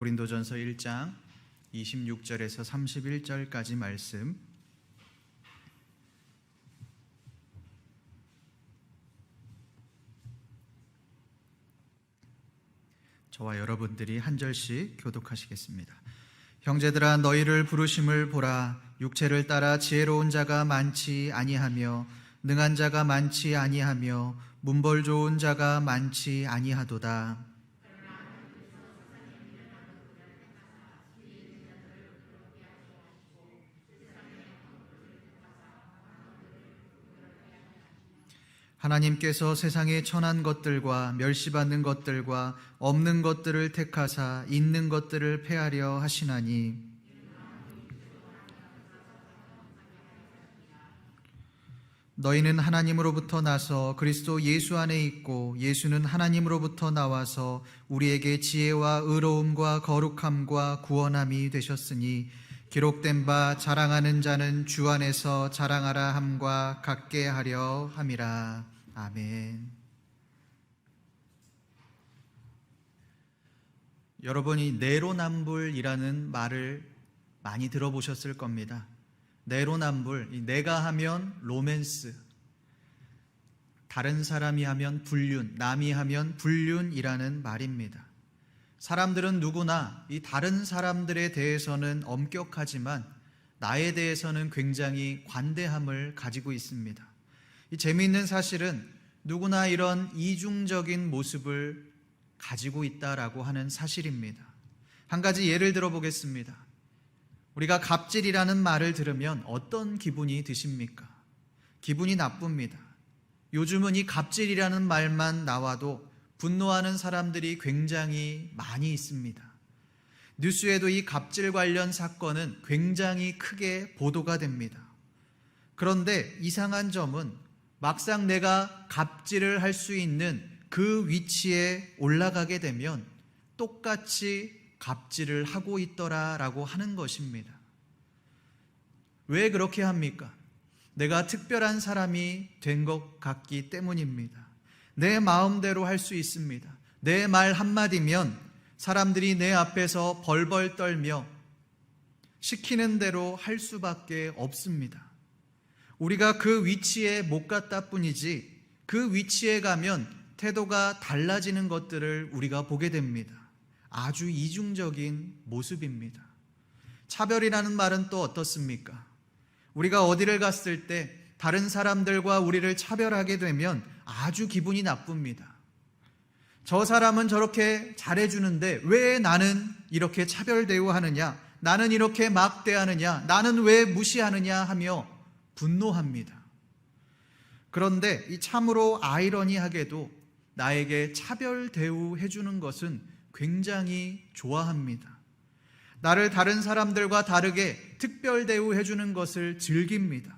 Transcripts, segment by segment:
고린도전서 1장 26절에서 31절까지 말씀, 저와 여러분들이 한 절씩 교독하시겠습니다. 형제들아, 너희를 부르심을 보라. 육체를 따라 지혜로운 자가 많지 아니하며 능한 자가 많지 아니하며 문벌 좋은 자가 많지 아니하도다. 하나님께서 세상의 천한 것들과 멸시받는 것들과 없는 것들을 택하사 있는 것들을 폐하려 하시나니, 너희는 하나님으로부터 나서 그리스도 예수 안에 있고 예수는 하나님으로부터 나와서 우리에게 지혜와 의로움과 거룩함과 구원함이 되셨으니, 기록된 바 자랑하는 자는 주 안에서 자랑하라 함과 같게 하려 함이라. 아멘. 여러분이 내로남불이라는 말을 많이 들어보셨을 겁니다. 내로남불, 내가 하면 로맨스, 다른 사람이 하면 불륜, 남이 하면 불륜이라는 말입니다. 사람들은 누구나 이 다른 사람들에 대해서는 엄격하지만 나에 대해서는 굉장히 관대함을 가지고 있습니다. 이 재미있는 사실은 누구나 이런 이중적인 모습을 가지고 있다라고 하는 사실입니다. 한 가지 예를 들어 보겠습니다. 우리가 갑질이라는 말을 들으면 어떤 기분이 드십니까? 기분이 나쁩니다. 요즘은 이 갑질이라는 말만 나와도 분노하는 사람들이 굉장히 많이 있습니다. 뉴스에도 이 갑질 관련 사건은 굉장히 크게 보도가 됩니다. 그런데 이상한 점은 막상 내가 갑질을 할 수 있는 그 위치에 올라가게 되면 똑같이 갑질을 하고 있더라라고 하는 것입니다. 왜 그렇게 합니까? 내가 특별한 사람이 된 것 같기 때문입니다. 내 마음대로 할 수 있습니다. 내 말 한마디면 사람들이 내 앞에서 벌벌 떨며 시키는 대로 할 수밖에 없습니다. 우리가 그 위치에 못 갔다 뿐이지 그 위치에 가면 태도가 달라지는 것들을 우리가 보게 됩니다. 아주 이중적인 모습입니다. 차별이라는 말은 또 어떻습니까? 우리가 어디를 갔을 때 다른 사람들과 우리를 차별하게 되면 아주 기분이 나쁩니다. 저 사람은 저렇게 잘해주는데 왜 나는 이렇게 차별 대우하느냐? 나는 이렇게 막대하느냐? 나는 왜 무시하느냐? 하며 분노합니다. 그런데 이 참으로 아이러니하게도 나에게 차별 대우해주는 것은 굉장히 좋아합니다. 나를 다른 사람들과 다르게 특별 대우해주는 것을 즐깁니다.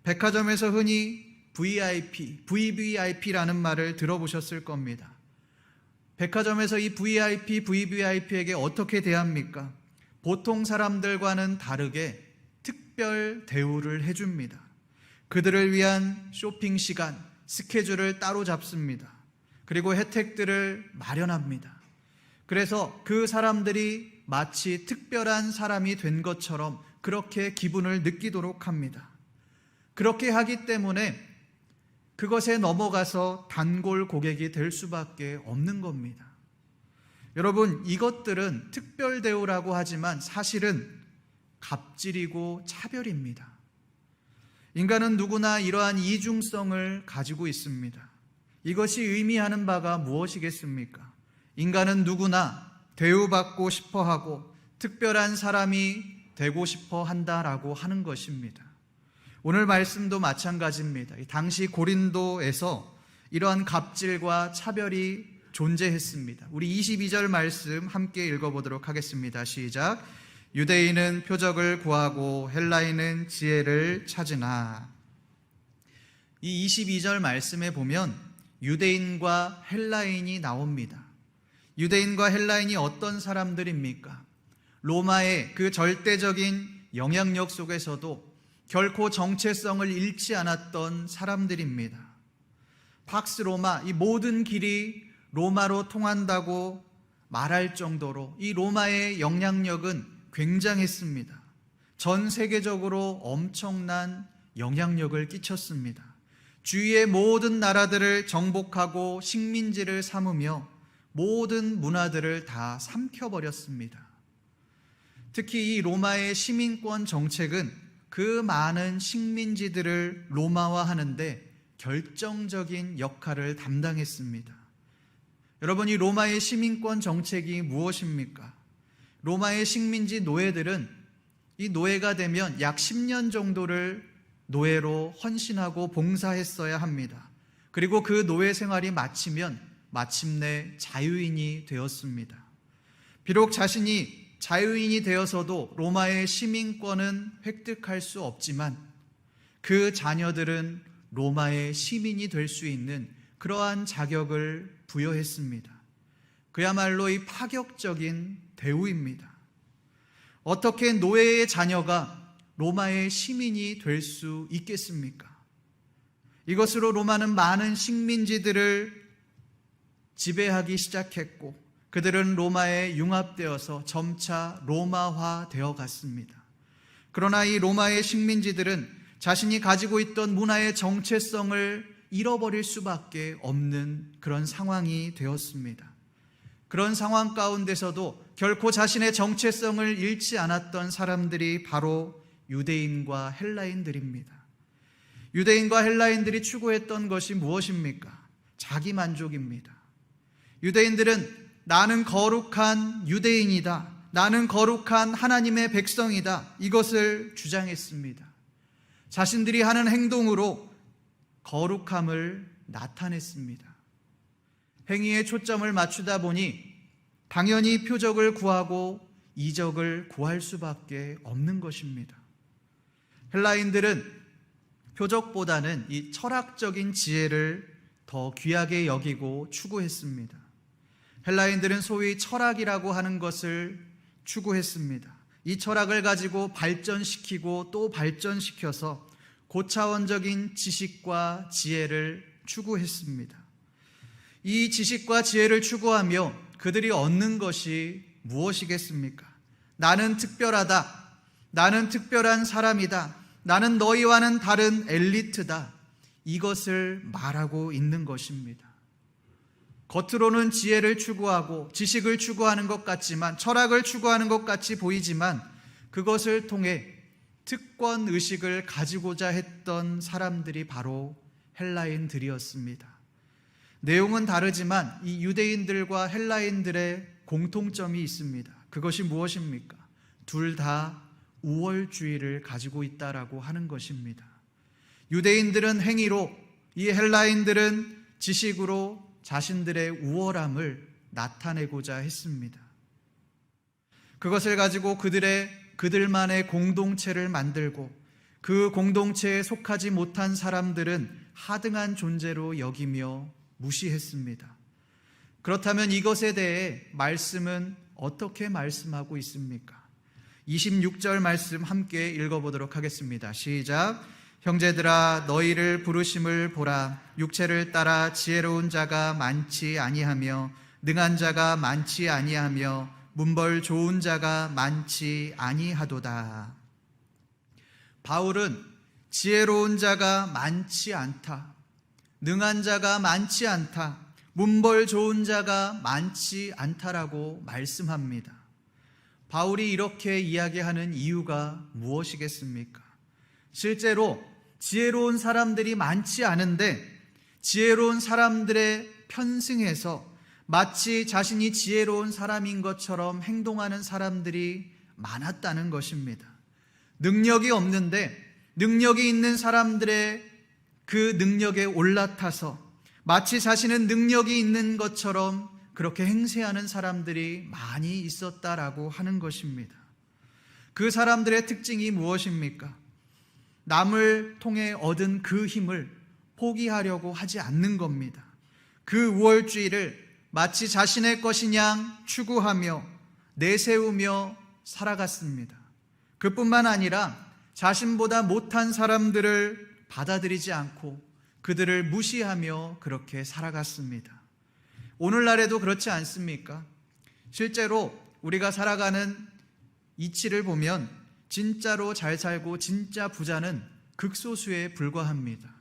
백화점에서 흔히 VIP, VVIP라는 말을 들어보셨을 겁니다. 백화점에서 이 VIP, VVIP에게 어떻게 대합니까? 보통 사람들과는 다르게 특별 대우를 해줍니다. 그들을 위한 쇼핑 시간, 스케줄을 따로 잡습니다. 그리고 혜택들을 마련합니다. 그래서 그 사람들이 마치 특별한 사람이 된 것처럼 그렇게 기분을 느끼도록 합니다. 그렇게 하기 때문에 그것에 넘어가서 단골 고객이 될 수밖에 없는 겁니다. 여러분, 이것들은 특별 대우라고 하지만 사실은 갑질이고 차별입니다. 인간은 누구나 이러한 이중성을 가지고 있습니다. 이것이 의미하는 바가 무엇이겠습니까? 인간은 누구나 대우받고 싶어 하고 특별한 사람이 되고 싶어 한다라고 하는 것입니다. 오늘 말씀도 마찬가지입니다. 당시 고린도에서 이러한 갑질과 차별이 존재했습니다. 우리 22절 말씀 함께 읽어보도록 하겠습니다. 시작. 유대인은 표적을 구하고 헬라인은 지혜를 찾으나. 이 22절 말씀에 보면 유대인과 헬라인이 나옵니다. 유대인과 헬라인이 어떤 사람들입니까? 로마의 그 절대적인 영향력 속에서도 결코 정체성을 잃지 않았던 사람들입니다. 팍스 로마, 이 모든 길이 로마로 통한다고 말할 정도로 이 로마의 영향력은 굉장했습니다. 전 세계적으로 엄청난 영향력을 끼쳤습니다. 주위의 모든 나라들을 정복하고 식민지를 삼으며 모든 문화들을 다 삼켜버렸습니다. 특히 이 로마의 시민권 정책은 그 많은 식민지들을 로마화하는데 결정적인 역할을 담당했습니다. 여러분, 이 로마의 시민권 정책이 무엇입니까? 로마의 식민지 노예들은 이 노예가 되면 약 10년 정도를 노예로 헌신하고 봉사했어야 합니다. 그리고 그 노예 생활이 마치면 마침내 자유인이 되었습니다. 비록 자신이 자유인이 되어서도 로마의 시민권은 획득할 수 없지만 그 자녀들은 로마의 시민이 될 수 있는 그러한 자격을 부여했습니다. 그야말로 이 파격적인 대우입니다. 어떻게 노예의 자녀가 로마의 시민이 될 수 있겠습니까? 이것으로 로마는 많은 식민지들을 지배하기 시작했고 그들은 로마에 융합되어서 점차 로마화 되어 갔습니다. 그러나 이 로마의 식민지들은 자신이 가지고 있던 문화의 정체성을 잃어버릴 수밖에 없는 그런 상황이 되었습니다. 그런 상황 가운데서도 결코 자신의 정체성을 잃지 않았던 사람들이 바로 유대인과 헬라인들입니다. 유대인과 헬라인들이 추구했던 것이 무엇입니까? 자기 만족입니다. 유대인들은 나는 거룩한 유대인이다, 나는 거룩한 하나님의 백성이다, 이것을 주장했습니다. 자신들이 하는 행동으로 거룩함을 나타냈습니다. 행위에 초점을 맞추다 보니 당연히 표적을 구하고 이적을 구할 수밖에 없는 것입니다. 헬라인들은 표적보다는 이 철학적인 지혜를 더 귀하게 여기고 추구했습니다. 헬라인들은 소위 철학이라고 하는 것을 추구했습니다. 이 철학을 가지고 발전시키고 또 발전시켜서 고차원적인 지식과 지혜를 추구했습니다. 이 지식과 지혜를 추구하며 그들이 얻는 것이 무엇이겠습니까? 나는 특별하다, 나는 특별한 사람이다, 나는 너희와는 다른 엘리트다, 이것을 말하고 있는 것입니다. 겉으로는 지혜를 추구하고 지식을 추구하는 것 같지만, 철학을 추구하는 것 같이 보이지만 그것을 통해 특권 의식을 가지고자 했던 사람들이 바로 헬라인들이었습니다. 내용은 다르지만 이 유대인들과 헬라인들의 공통점이 있습니다. 그것이 무엇입니까? 둘 다 우월주의를 가지고 있다라고 하는 것입니다. 유대인들은 행위로, 이 헬라인들은 지식으로 자신들의 우월함을 나타내고자 했습니다. 그것을 가지고 그들만의 공동체를 만들고 그 공동체에 속하지 못한 사람들은 하등한 존재로 여기며 무시했습니다. 그렇다면 이것에 대해 말씀은 어떻게 말씀하고 있습니까? 26절 말씀 함께 읽어보도록 하겠습니다. 시작. 형제들아, 너희를 부르심을 보라. 육체를 따라 지혜로운 자가 많지 아니하며 능한 자가 많지 아니하며 문벌 좋은 자가 많지 아니하도다. 바울은 지혜로운 자가 많지 않다, 능한 자가 많지 않다, 문벌 좋은 자가 많지 않다라고 말씀합니다. 바울이 이렇게 이야기하는 이유가 무엇이겠습니까? 실제로 지혜로운 사람들이 많지 않은데 지혜로운 사람들의 편승해서 마치 자신이 지혜로운 사람인 것처럼 행동하는 사람들이 많았다는 것입니다. 능력이 없는데 능력이 있는 사람들의 그 능력에 올라타서 마치 자신은 능력이 있는 것처럼 그렇게 행세하는 사람들이 많이 있었다라고 하는 것입니다. 그 사람들의 특징이 무엇입니까? 남을 통해 얻은 그 힘을 포기하려고 하지 않는 겁니다. 그 우월주의를 마치 자신의 것이냐 추구하며 내세우며 살아갔습니다. 그뿐만 아니라 자신보다 못한 사람들을 받아들이지 않고 그들을 무시하며 그렇게 살아갔습니다. 오늘날에도 그렇지 않습니까? 실제로 우리가 살아가는 이치를 보면 진짜로 잘 살고 진짜 부자는 극소수에 불과합니다.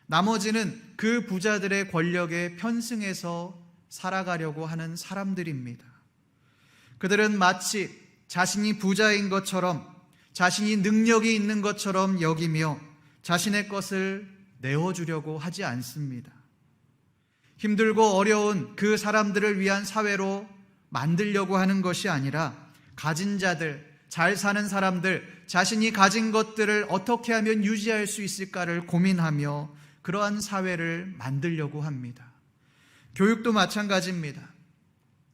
나머지는 그 부자들의 권력에 편승해서 살아가려고 하는 사람들입니다. 그들은 마치 자신이 부자인 것처럼, 자신이 능력이 있는 것처럼 여기며 자신의 것을 내어주려고 하지 않습니다. 힘들고 어려운 그 사람들을 위한 사회로 만들려고 하는 것이 아니라 가진 자들, 잘 사는 사람들, 자신이 가진 것들을 어떻게 하면 유지할 수 있을까를 고민하며 그러한 사회를 만들려고 합니다. 교육도 마찬가지입니다.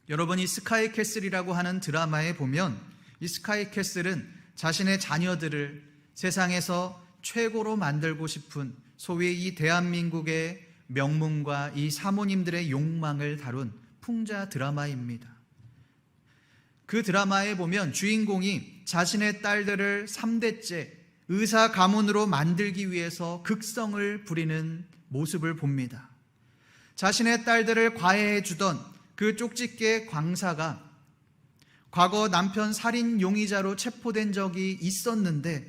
여러분이 스카이 캐슬이라고 하는 드라마에 보면 이 스카이 캐슬은 자신의 자녀들을 세상에서 최고로 만들고 싶은 소위 이 대한민국의 명문과 이 사모님들의 욕망을 다룬 풍자 드라마입니다. 그 드라마에 보면 주인공이 자신의 딸들을 3대째 의사 가문으로 만들기 위해서 극성을 부리는 모습을 봅니다. 자신의 딸들을 과외해 주던 그 쪽집게 광사가 과거 남편 살인 용의자로 체포된 적이 있었는데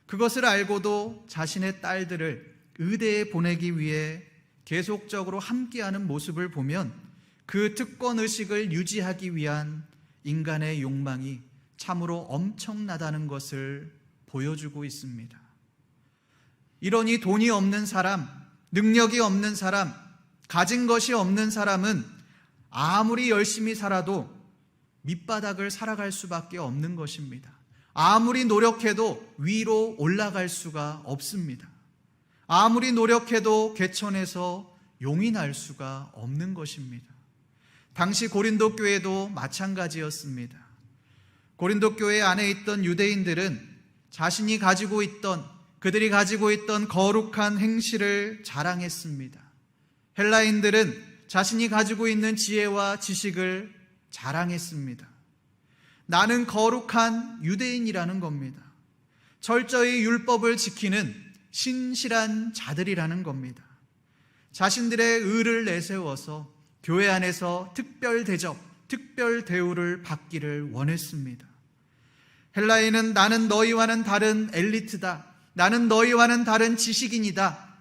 그것을 알고도 자신의 딸들을 의대에 보내기 위해 계속적으로 함께하는 모습을 보면 그 특권의식을 유지하기 위한 인간의 욕망이 참으로 엄청나다는 것을 보여주고 있습니다. 이러니 돈이 없는 사람, 능력이 없는 사람, 가진 것이 없는 사람은 아무리 열심히 살아도 밑바닥을 살아갈 수밖에 없는 것입니다. 아무리 노력해도 위로 올라갈 수가 없습니다. 아무리 노력해도 개천에서 용이 날 수가 없는 것입니다. 당시 고린도 교회도 마찬가지였습니다. 고린도 교회 안에 있던 유대인들은 자신이 가지고 있던, 그들이 가지고 있던 거룩한 행실을 자랑했습니다. 헬라인들은 자신이 가지고 있는 지혜와 지식을 자랑했습니다. 나는 거룩한 유대인이라는 겁니다. 철저히 율법을 지키는 신실한 자들이라는 겁니다. 자신들의 의를 내세워서 교회 안에서 특별 대접, 특별 대우를 받기를 원했습니다. 헬라인은 나는 너희와는 다른 엘리트다. 나는 너희와는 다른 지식인이다.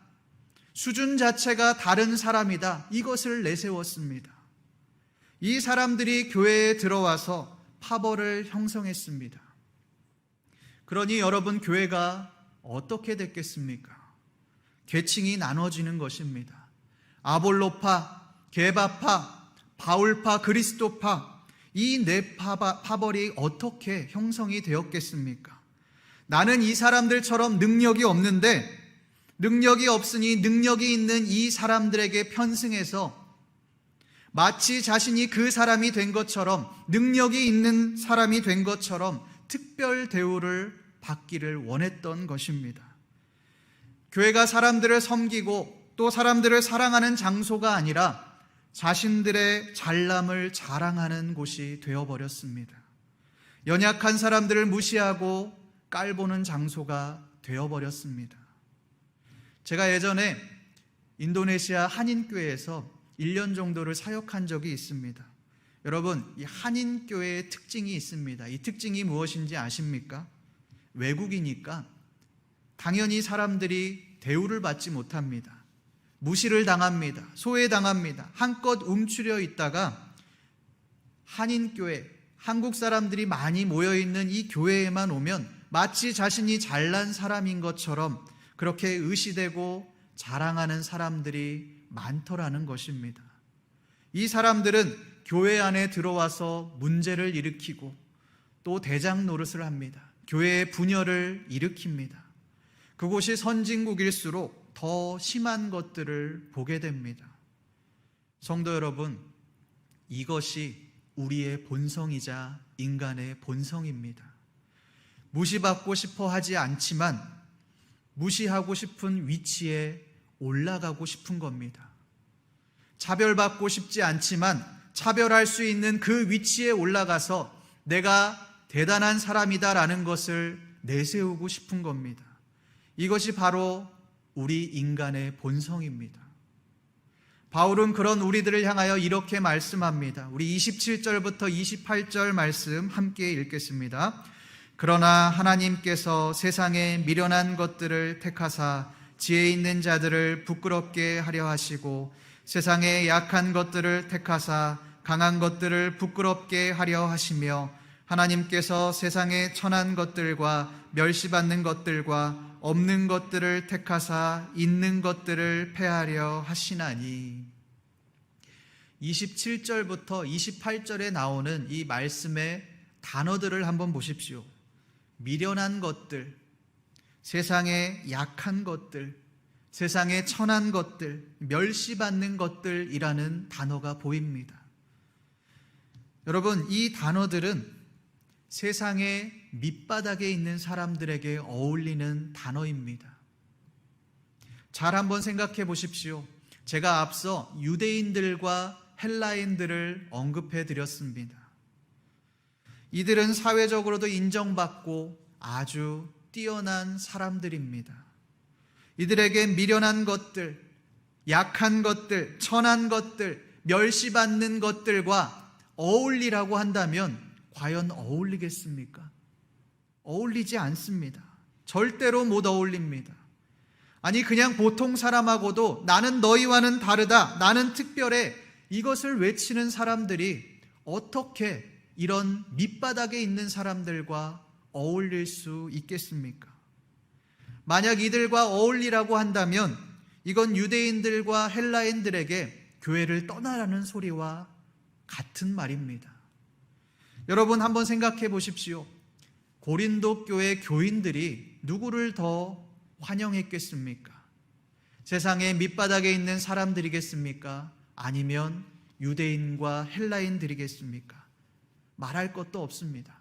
수준 자체가 다른 사람이다. 이것을 내세웠습니다. 이 사람들이 교회에 들어와서 파벌을 형성했습니다. 그러니 여러분, 교회가 어떻게 됐겠습니까? 계층이 나눠지는 것입니다. 아볼로파, 게바파, 바울파, 그리스도파, 이 네 파벌이 어떻게 형성이 되었겠습니까? 나는 이 사람들처럼 능력이 없는데 능력이 없으니 능력이 있는 이 사람들에게 편승해서 마치 자신이 그 사람이 된 것처럼, 능력이 있는 사람이 된 것처럼 특별 대우를 받기를 원했던 것입니다. 교회가 사람들을 섬기고 또 사람들을 사랑하는 장소가 아니라 자신들의 잘남을 자랑하는 곳이 되어버렸습니다. 연약한 사람들을 무시하고 깔보는 장소가 되어버렸습니다. 제가 예전에 인도네시아 한인교회에서 1년 정도를 사역한 적이 있습니다. 여러분, 이 한인교회의 특징이 있습니다. 이 특징이 무엇인지 아십니까? 외국이니까 당연히 사람들이 대우를 받지 못합니다. 무시를 당합니다. 소외당합니다. 한껏 움츠려 있다가 한인교회, 한국 사람들이 많이 모여있는 이 교회에만 오면 마치 자신이 잘난 사람인 것처럼 그렇게 의시되고 자랑하는 사람들이 많더라는 것입니다. 이 사람들은 교회 안에 들어와서 문제를 일으키고 또 대장 노릇을 합니다. 교회의 분열을 일으킵니다. 그곳이 선진국일수록 더 심한 것들을 보게 됩니다. 성도 여러분, 이것이 우리의 본성이자 인간의 본성입니다. 무시받고 싶어 하지 않지만 무시하고 싶은 위치에 올라가고 싶은 겁니다. 차별받고 싶지 않지만 차별할 수 있는 그 위치에 올라가서 내가 대단한 사람이다라는 것을 내세우고 싶은 겁니다. 이것이 바로 우리 인간의 본성입니다. 바울은 그런 우리들을 향하여 이렇게 말씀합니다. 우리 27절부터 28절 말씀 함께 읽겠습니다. 그러나 하나님께서 세상에 미련한 것들을 택하사 지혜 있는 자들을 부끄럽게 하려 하시고 세상에 약한 것들을 택하사 강한 것들을 부끄럽게 하려 하시며 하나님께서 세상에 천한 것들과 멸시받는 것들과 없는 것들을 택하사 있는 것들을 폐하려 하시나니. 27절부터 28절에 나오는 이 말씀의 단어들을 한번 보십시오. 미련한 것들, 세상에 약한 것들, 세상에 천한 것들, 멸시받는 것들이라는 단어가 보입니다. 여러분, 이 단어들은 세상의 밑바닥에 있는 사람들에게 어울리는 단어입니다. 잘 한번 생각해 보십시오. 제가 앞서 유대인들과 헬라인들을 언급해 드렸습니다. 이들은 사회적으로도 인정받고 아주 뛰어난 사람들입니다. 이들에게 미련한 것들, 약한 것들, 천한 것들, 멸시받는 것들과 어울리라고 한다면 과연 어울리겠습니까? 어울리지 않습니다. 절대로 못 어울립니다. 아니, 그냥 보통 사람하고도 나는 너희와는 다르다, 나는 특별해, 이것을 외치는 사람들이 어떻게 이런 밑바닥에 있는 사람들과 어울릴 수 있겠습니까? 만약 이들과 어울리라고 한다면 이건 유대인들과 헬라인들에게 교회를 떠나라는 소리와 같은 말입니다. 여러분, 한번 생각해 보십시오. 고린도 교회 교인들이 누구를 더 환영했겠습니까? 세상의 밑바닥에 있는 사람들이겠습니까? 아니면 유대인과 헬라인들이겠습니까? 말할 것도 없습니다.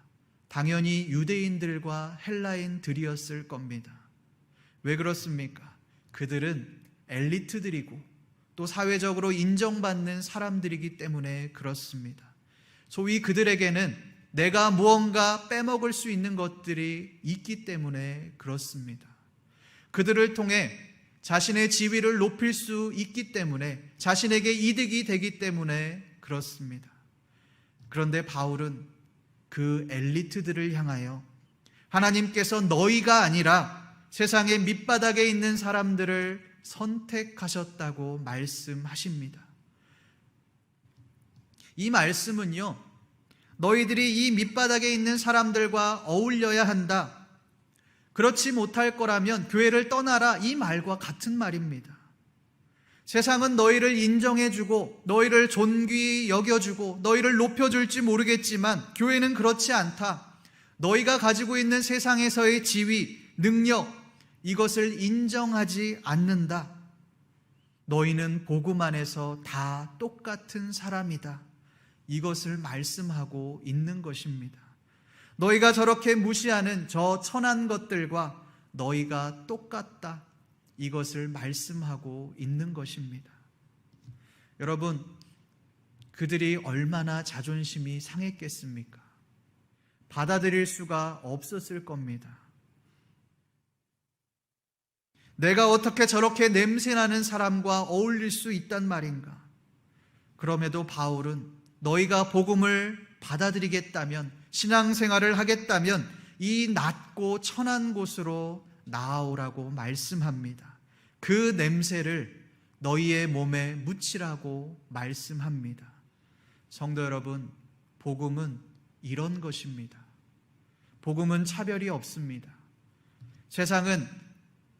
당연히 유대인들과 헬라인들이었을 겁니다. 왜 그렇습니까? 그들은 엘리트들이고 또 사회적으로 인정받는 사람들이기 때문에 그렇습니다. 소위 그들에게는 내가 무언가 빼먹을 수 있는 것들이 있기 때문에 그렇습니다. 그들을 통해 자신의 지위를 높일 수 있기 때문에, 자신에게 이득이 되기 때문에 그렇습니다. 그런데 바울은 그 엘리트들을 향하여 하나님께서 너희가 아니라 세상의 밑바닥에 있는 사람들을 선택하셨다고 말씀하십니다. 이 말씀은요, 너희들이 이 밑바닥에 있는 사람들과 어울려야 한다, 그렇지 못할 거라면 교회를 떠나라, 이 말과 같은 말입니다. 세상은 너희를 인정해주고 너희를 존귀히 여겨주고 너희를 높여줄지 모르겠지만 교회는 그렇지 않다. 너희가 가지고 있는 세상에서의 지위, 능력, 이것을 인정하지 않는다. 너희는 복음 안에서 다 똑같은 사람이다. 이것을 말씀하고 있는 것입니다. 너희가 저렇게 무시하는 저 천한 것들과 너희가 똑같다. 이것을 말씀하고 있는 것입니다. 여러분, 그들이 얼마나 자존심이 상했겠습니까? 받아들일 수가 없었을 겁니다. 내가 어떻게 저렇게 냄새나는 사람과 어울릴 수 있단 말인가? 그럼에도 바울은 너희가 복음을 받아들이겠다면, 신앙생활을 하겠다면 이 낮고 천한 곳으로 나아오라고 말씀합니다. 그 냄새를 너희의 몸에 묻히라고 말씀합니다. 성도 여러분, 복음은 이런 것입니다. 복음은 차별이 없습니다. 세상은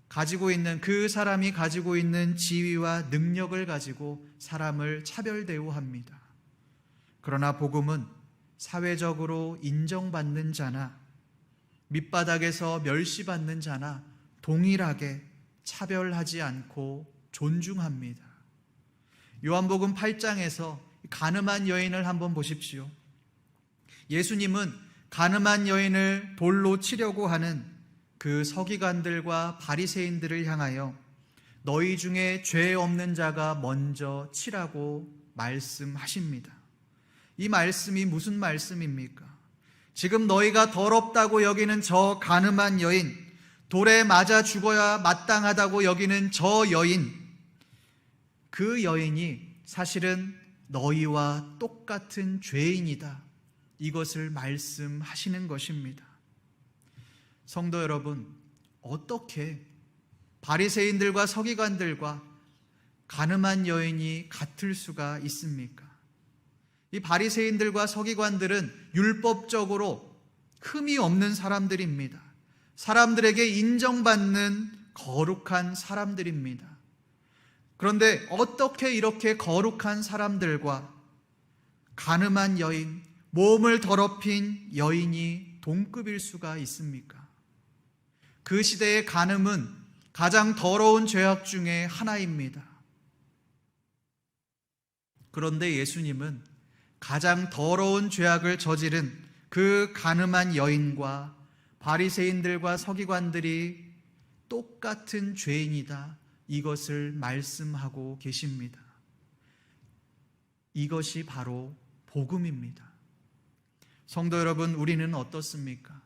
가지고 있는, 그 사람이 가지고 있는 지위와 능력을 가지고 사람을 차별 대우합니다. 그러나 복음은 사회적으로 인정받는 자나 밑바닥에서 멸시받는 자나 동일하게 차별하지 않고 존중합니다. 요한복음 8장에서 가늠한 여인을 한번 보십시오. 예수님은 가늠한 여인을 돌로 치려고 하는 그 서기관들과 바리새인들을 향하여 너희 중에 죄 없는 자가 먼저 치라고 말씀하십니다. 이 말씀이 무슨 말씀입니까? 지금 너희가 더럽다고 여기는 저 가늠한 여인, 돌에 맞아 죽어야 마땅하다고 여기는 저 여인, 그 여인이 사실은 너희와 똑같은 죄인이다. 이것을 말씀하시는 것입니다. 성도 여러분, 어떻게 바리새인들과 서기관들과 간음한 여인이 같을 수가 있습니까? 이 바리새인들과 서기관들은 율법적으로 흠이 없는 사람들입니다. 사람들에게 인정받는 거룩한 사람들입니다. 그런데 어떻게 이렇게 거룩한 사람들과 간음한 여인, 몸을 더럽힌 여인이 동급일 수가 있습니까? 그 시대의 간음은 가장 더러운 죄악 중에 하나입니다. 그런데 예수님은 가장 더러운 죄악을 저지른 그 간음한 여인과 바리새인들과 서기관들이 똑같은 죄인이다. 이것을 말씀하고 계십니다. 이것이 바로 복음입니다. 성도 여러분, 우리는 어떻습니까?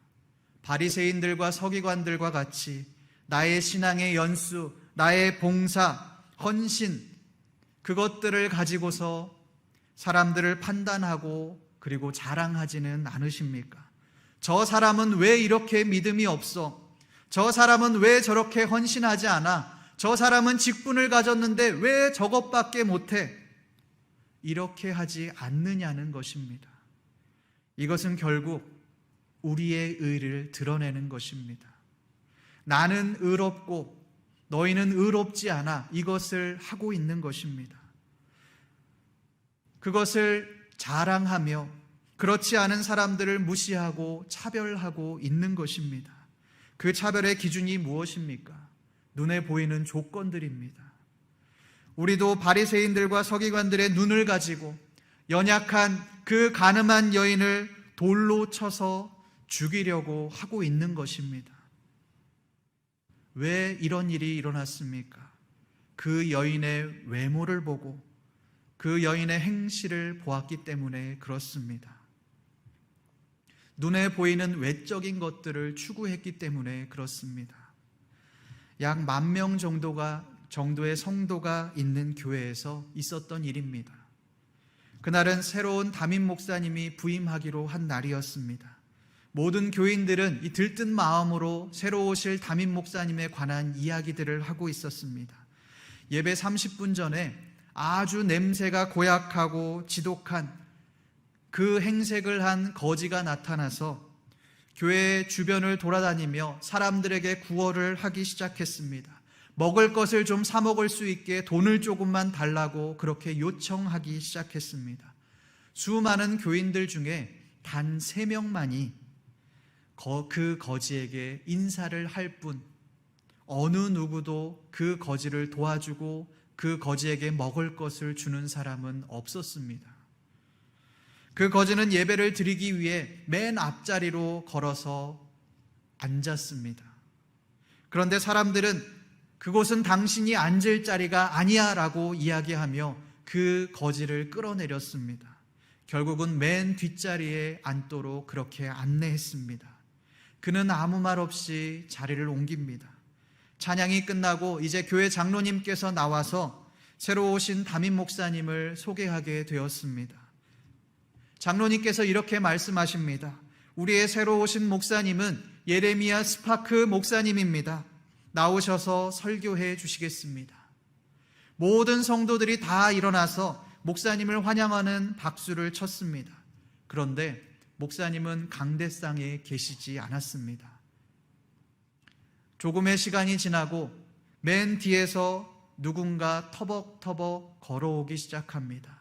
바리새인들과 서기관들과 같이 나의 신앙의 연수, 나의 봉사, 헌신, 그것들을 가지고서 사람들을 판단하고 그리고 자랑하지는 않으십니까? 저 사람은 왜 이렇게 믿음이 없어? 저 사람은 왜 저렇게 헌신하지 않아? 저 사람은 직분을 가졌는데 왜 저것밖에 못해? 이렇게 하지 않느냐는 것입니다. 이것은 결국 우리의 의를 드러내는 것입니다. 나는 의롭고 너희는 의롭지 않아. 이것을 하고 있는 것입니다. 그것을 자랑하며 그렇지 않은 사람들을 무시하고 차별하고 있는 것입니다. 그 차별의 기준이 무엇입니까? 눈에 보이는 조건들입니다. 우리도 바리새인들과 서기관들의 눈을 가지고 연약한 그 간음한 여인을 돌로 쳐서 죽이려고 하고 있는 것입니다. 왜 이런 일이 일어났습니까? 그 여인의 외모를 보고 그 여인의 행실을 보았기 때문에 그렇습니다. 눈에 보이는 외적인 것들을 추구했기 때문에 그렇습니다. 약 10,000명 정도의 성도가 있는 교회에서 있었던 일입니다. 그날은 새로운 담임 목사님이 부임하기로 한 날이었습니다. 모든 교인들은 이 들뜬 마음으로 새로 오실 담임 목사님에 관한 이야기들을 하고 있었습니다. 예배 30분 전에 아주 냄새가 고약하고 지독한 그 행색을 한 거지가 나타나서 교회 주변을 돌아다니며 사람들에게 구걸을 하기 시작했습니다. 먹을 것을 좀 사 먹을 수 있게 돈을 조금만 달라고 그렇게 요청하기 시작했습니다. 수많은 교인들 중에 단 3명만이 그 거지에게 인사를 할 뿐 어느 누구도 그 거지를 도와주고 그 거지에게 먹을 것을 주는 사람은 없었습니다. 그 거지는 예배를 드리기 위해 맨 앞자리로 걸어서 앉았습니다. 그런데 사람들은 그곳은 당신이 앉을 자리가 아니야 라고 이야기하며 그 거지를 끌어내렸습니다. 결국은 맨 뒷자리에 앉도록 그렇게 안내했습니다. 그는 아무 말 없이 자리를 옮깁니다. 찬양이 끝나고 이제 교회 장로님께서 나와서 새로 오신 담임 목사님을 소개하게 되었습니다. 장로님께서 이렇게 말씀하십니다. 우리의 새로 오신 목사님은 예레미야 스파크 목사님입니다. 나오셔서 설교해 주시겠습니다. 모든 성도들이 다 일어나서 목사님을 환영하는 박수를 쳤습니다. 그런데 목사님은 강대상에 계시지 않았습니다. 조금의 시간이 지나고 맨 뒤에서 누군가 터벅터벅 걸어오기 시작합니다.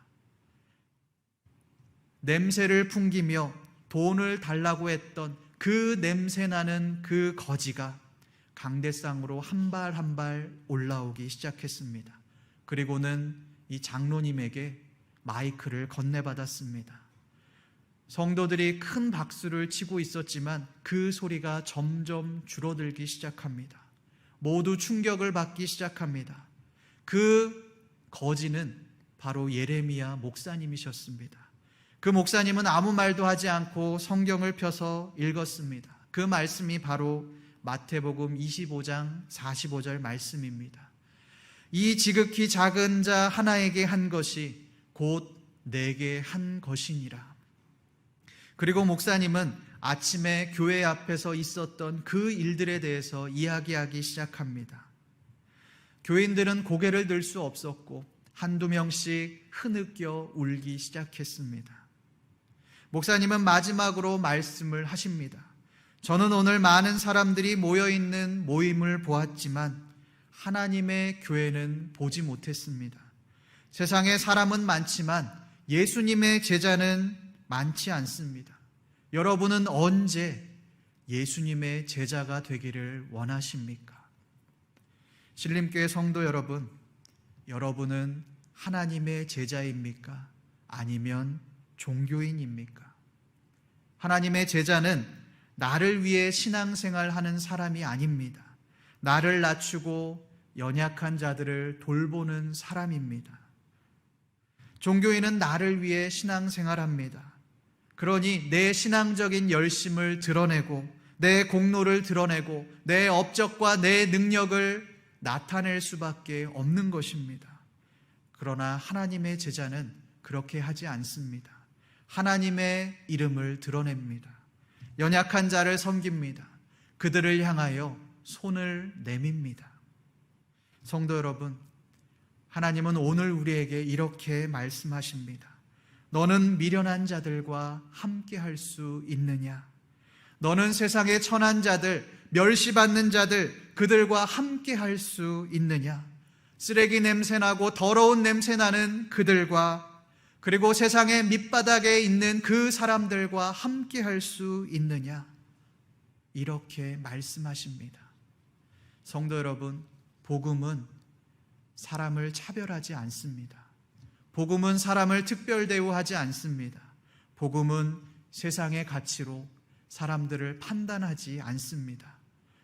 냄새를 풍기며 돈을 달라고 했던 그 냄새나는 그 거지가 강대상으로 한 발 한 발 올라오기 시작했습니다. 그리고는 이 장로님에게 마이크를 건네받았습니다. 성도들이 큰 박수를 치고 있었지만 그 소리가 점점 줄어들기 시작합니다. 모두 충격을 받기 시작합니다. 그 거지는 바로 예레미야 목사님이셨습니다. 그 목사님은 아무 말도 하지 않고 성경을 펴서 읽었습니다. 그 말씀이 바로 마태복음 25장 45절 말씀입니다. 이 지극히 작은 자 하나에게 한 것이 곧 내게 한 것이니라. 그리고 목사님은 아침에 교회 앞에서 있었던 그 일들에 대해서 이야기하기 시작합니다. 교인들은 고개를 들 수 없었고 한두 명씩 흐느껴 울기 시작했습니다. 목사님은 마지막으로 말씀을 하십니다. 저는 오늘 많은 사람들이 모여있는 모임을 보았지만 하나님의 교회는 보지 못했습니다. 세상에 사람은 많지만 예수님의 제자는 많지 않습니다. 여러분은 언제 예수님의 제자가 되기를 원하십니까? 신림교회 성도 여러분, 여러분은 하나님의 제자입니까? 아니면 종교인입니까? 하나님의 제자는 나를 위해 신앙생활하는 사람이 아닙니다. 나를 낮추고 연약한 자들을 돌보는 사람입니다. 종교인은 나를 위해 신앙생활합니다. 그러니 내 신앙적인 열심을 드러내고 내 공로를 드러내고 내 업적과 내 능력을 나타낼 수밖에 없는 것입니다. 그러나 하나님의 제자는 그렇게 하지 않습니다. 하나님의 이름을 드러냅니다. 연약한 자를 섬깁니다. 그들을 향하여 손을 내밉니다. 성도 여러분, 하나님은 오늘 우리에게 이렇게 말씀하십니다. 너는 미련한 자들과 함께 할 수 있느냐? 너는 세상의 천한 자들, 멸시받는 자들, 그들과 함께 할 수 있느냐? 쓰레기 냄새나고 더러운 냄새나는 그들과, 그리고 세상의 밑바닥에 있는 그 사람들과 함께 할 수 있느냐? 이렇게 말씀하십니다. 성도 여러분, 복음은 사람을 차별하지 않습니다. 복음은 사람을 특별 대우하지 않습니다. 복음은 세상의 가치로 사람들을 판단하지 않습니다.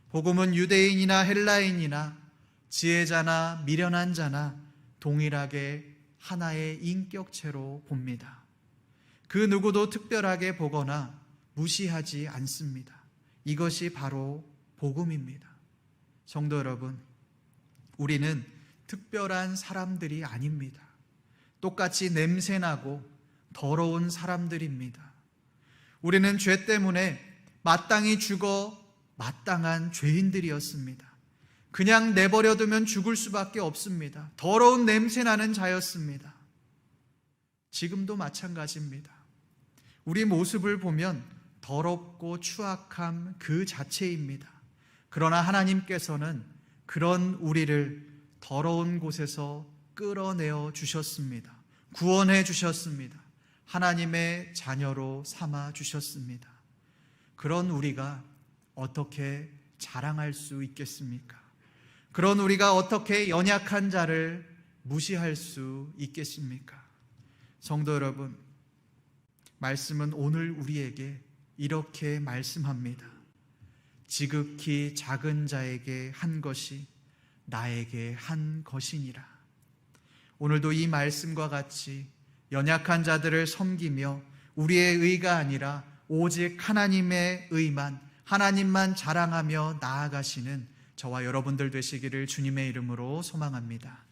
복음은 유대인이나 헬라인이나 지혜자나 미련한 자나 동일하게 하나의 인격체로 봅니다. 그 누구도 특별하게 보거나 무시하지 않습니다. 이것이 바로 복음입니다. 성도 여러분, 우리는 특별한 사람들이 아닙니다. 똑같이 냄새나고 더러운 사람들입니다. 우리는 죄 때문에 마땅히 죽어 마땅한 죄인들이었습니다. 그냥 내버려두면 죽을 수밖에 없습니다. 더러운 냄새나는 자였습니다. 지금도 마찬가지입니다. 우리 모습을 보면 더럽고 추악함 그 자체입니다. 그러나 하나님께서는 그런 우리를 더러운 곳에서 끌어내어 주셨습니다. 구원해 주셨습니다. 하나님의 자녀로 삼아 주셨습니다. 그런 우리가 어떻게 자랑할 수 있겠습니까? 그런 우리가 어떻게 연약한 자를 무시할 수 있겠습니까? 성도 여러분, 말씀은 오늘 우리에게 이렇게 말씀합니다. 지극히 작은 자에게 한 것이 나에게 한 것이니라. 오늘도 이 말씀과 같이 연약한 자들을 섬기며 우리의 의가 아니라 오직 하나님의 의만, 하나님만 자랑하며 나아가시는 저와 여러분들 되시기를 주님의 이름으로 소망합니다.